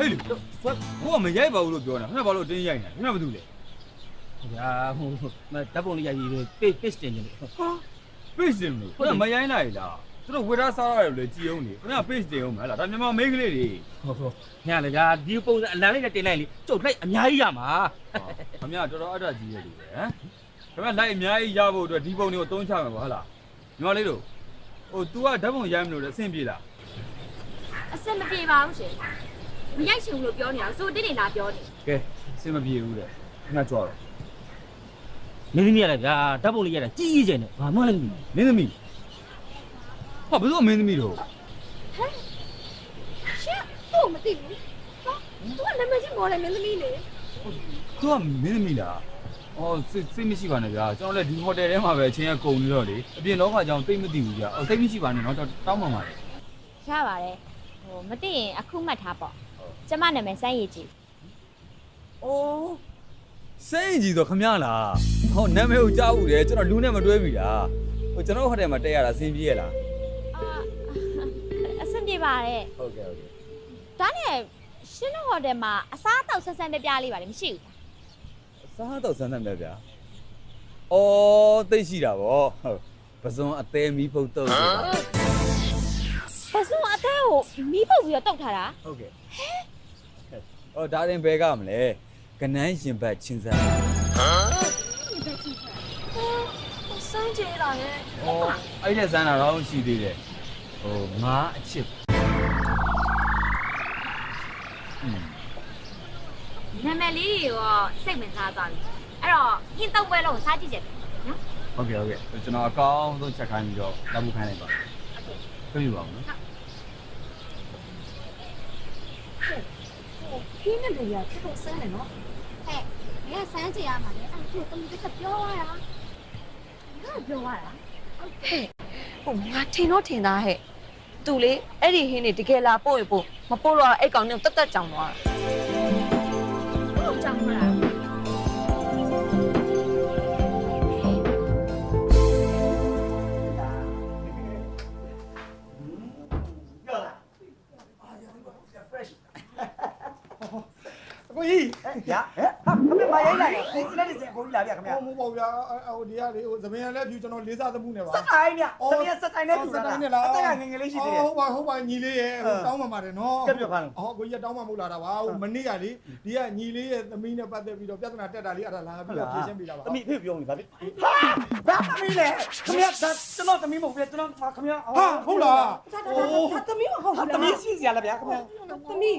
ဟေးလေကိုကမရိုက်ပါဘူးလို့ပြောနေတာခင်ဗျာဘာလို့တင်းရိုက်နေခင်ဗျာဘာလုပ်လဲ ဗျာဟိုဓာတ်ပုံလေးရိုက်ပြီးpage တင်နေလို့ ဟာ page တင်လို့ခင်ဗျာမရိုင်းနိုင်လားသူတို့ဝေထားစားရတယ်လေကြည်အောင်နေခင်ဗျာ page တင်အောင်မလားဒါမြန်မာမိန်းကလေးတွေ ဟုတ်ညလေဗျာဒီပုံစံအလံလေးနဲ့တင်လိုက်လေကျုပ်လိုက်အများကြီးရမှာ ခင်ဗျာတော်တော်အတတ်ကြီးရဲ့လူပဲဟမ်ခင်ဗျာလိုက်အများကြီးရဖို့အတွက်ဒီပုံတွေကိုသုံးချမှာပါဟုတ်လားညီမလေးတို့ဟို तू ကဓာတ်ပုံရိုက်မလို့လေအဆင်ပြေလား အစင်မပြေပါဘူးရှင်မရိုက်ရှင်လို့ပြောနေတာစိုးတင်းနေတာပြောနေ ကဲအဆင်မပြေဘူးတဲ့ခင်ဗျာကြွားတော့ မင်းသမီးရလေဗျာဓာတ်ပုံလေးရတာကြီးကြီးကျယ်နေဘာမှလည်းမသိဘူး မင်းသမီးဟာဘယ်လိုမင်းသမီးတို့ ဟမ်ရှင်တို့မသိဘူးဟာသူကနာမည်ကြီးမော်တယ်မင်းသမီးလေ သူကမင်းသမီးလားအော်စိတ်မရှိပါနဲ့ဗျာကျွန်တော်လည်းဒီဟိုတယ်ထဲမှာပဲအချင်းကကုန်နေတော့လေအပြင်လောကအကြောင်းသိမသိဘူးဗျာအော်စိတ်မရှိပါနဲ့နော်တောင်းပန်ပါတယ် ရပါတယ်ဟိုမသိရင်အခုမှတ်ထားပေါ့ကျမနာမည်စမ်းရည်ကြီး အိုးစိတ်ကြီးဆိုခမရလားဟောနာမည်ကိုကြားဘူးတယ်ကျွန်တော်လူနဲ့မတွဲပြီလားဟိုကျွန်တော်ဟိုတယ်မှာတက်ရတာအဆင်ပြေရလား အဆင်ပြေပါတယ် ဟုတ်ကဲ့ ဒါနဲ့ရှင်းတို့ဟိုတယ်မှာအစားအသောက်ဆန်းဆန်းပြပြလေးပါလေမရှိဘူး စားတော့စမ်းသပ်မြတ်ဗျာအော်သိရှိတာဗောဟုတ်ပစွန်အသေးမီးဖုတ်တော့ဆိုတာ ပစုံအသေးကိုမီးပုတ်ပြီးတော့တုတ်ထားတာ ဟုတ်ကဲ့အော်ဒါရင်ဘဲကမလဲကနန်းရင်ဘတ်ချင်းစား စမ်းကြလာရဲ့ အော်အဲ့ဒီစမ်းတာတော့ရှိသေးတယ်ဟိုငါအချစ် နာမည်လေးတွေရောစိတ်ဝင်စားသွားပြီအဲ့တော့ဟင်းတော့ပွဲလုံးစားကြည့်ကြတယ်နော် ဟုတ်ကဲ့ကျွန်တော်အကောင်းဆုံးချက်ခိုင်းပြီးတော့လက်မှုခိုင်းလိုက်ပါပြည့်ပါဦးနော် ခင်းနဲ့လေရတော်တော်ဆန်းတယ်နော်ဟဲ့ငါဆန်းကြရမှာလေအဲ့ဒါတမီးကပြောရတာငါပြောရတာ ဟိုငါထင်တော့ထင်သားဟဲ့သူလေအဲ့ဒီဟင်းနေတကယ်လာပို့ရပို့မပို့တော့အဲ့ကောင်နဲ့တက်တက်ကြောင်သွားတာ ဟုတ်ကြောင်မလား ကိုကြီး ဗျာဟာခမမရိုက်လာတယ်ကိုလက်စင်ကိုကြီးလာဗျာခင်ဗျာ ဟိုမဟုတ်ဗျာဟိုဒီကလေဟိုသမင်ရလည်းဖြူကျွန်တော်လေးစားသမှုနဲ့ပါ စက်တိုင်းဗျသမီးစက်တိုင်းနဲ့ပြူလာတာအသက်ကငငယ်လေးရှိသေးတယ် ဟုတ်ပါညီလေးရဲ့ဟိုတောင်းမှပါတယ်နော် ကဲပြောပါလား ဟောကိုကြီးတောင်းမှမဟုတ်လာတာပါဟိုမနေ့ကလေဒီကညီလေးရဲ့သမီးနဲ့ပတ်သက်ပြီးတော့ပြဿနာတက်တာလေးအဲ့ဒါလာပြီးတော့ဖြေရှင်းပေးတာပါ သမီးဖေပြောနေပါဗျဘာသမီးလဲခင်ဗျာကျွန်တော်သမီးမဟုတ်ဗျကျွန်တော်ခင်ဗျာ ဟာဟုတ်လား သမီးမဟုတ်ဘူးလား သမီးရှိစရာလားဗျာခင်ဗျာ သမီး